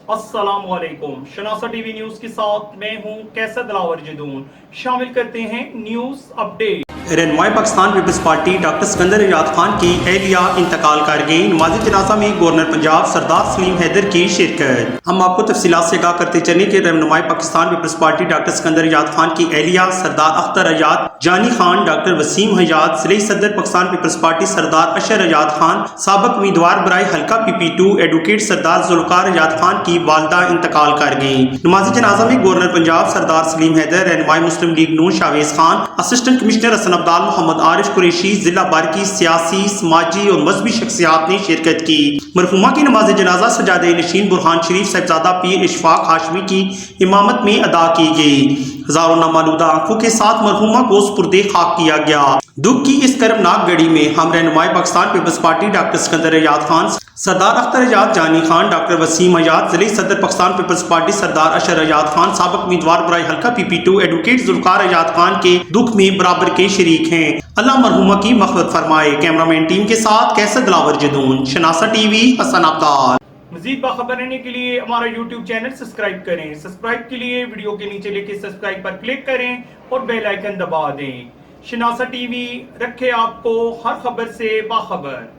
अस्सलाम वालेकुम। शनासा TV news के साथ मैं हूं कैसर दिलावर जदून। शामिल करते हैं न्यूज अपडेट। रहनुमाए पाकिस्तान पीपल्स पार्टी डॉक्टर सिकंदर इजाद खान की अहलिया इंतकाल कर गई। नमाज़ जनाजा में गवर्नर पंजाब सरदार सलीम हैदर की शिरकत। हम आपको तफसीलात से आगाह करते चलें कि रहनुमाए पाकिस्तान पीपल्स पार्टी डॉक्टर सिकंदर इजाद खान की अहलिया सरदार अख्तर इजाद, जानी खान, डॉक्टर वसीम इजाद, ज़िले सदर पाकिस्तान पीपल्स पार्टी सरदार अशर इजाद खान, साबिक उम्मीदवार बराए हल्का PP2 एडवोकेट सरदार जुल्फ़िकार इजाद खान की वालदा इंतकाल कर गई। नमाज़ जनाजा में गवर्नर पंजाब सरदार सलीम हैदर, रहनुमाए मुस्लिम लीग नून शावेज खान, असिस्टेंट कमिश्नर हसन अब्दाल, मोहम्मद आरिफ कुरैशी, जिला बार की सियासी, समाजी और मजहबी शख्सियात ने शिरकत की। मरहुमा की नमाज जनाजा सजादे नशीन बुरहान शरीफ साहिबजादा पीर इशफाक हाशमी की इमामत में अदा की गई। हजारों नामालूदा आंखों के साथ मरहुमा को सुपुर्दे खाक किया गया। दुख की इस कर्मनाक घड़ी में हम रहनुमाए पाकिस्तान पीपल्स पार्टी डॉक्टर सिकंदर इजाद खान, सरदार अख्तर इजाद, जानी खान, डॉक्टर वसीम इजाद, जिले सदर पाकिस्तान पीपल्स पार्टी सरदार अशर इजाद खान, साबिक उम्मीदवार बराए हल्का PP2 एडवोकेट जुल्फ़िकार इजाद खान के दुख में बराबर के शरीक हैं। अल्लाह मरहुमा की मग़फ़िरत फरमाए। कैमरामैन टीम के साथ कैसर दिलावर जदून, शनासा टीवी, हसन अब्दाल। मजीद बाखबर रहने के लिए हमारा YouTube चैनल सब्सक्राइब करें। सब्सक्राइब के लिए वीडियो के नीचे लिखे सब्सक्राइब पर क्लिक करें और बेल आइकन दबा दें। शनासा टीवी रखे आपको हर खबर से बाखबर।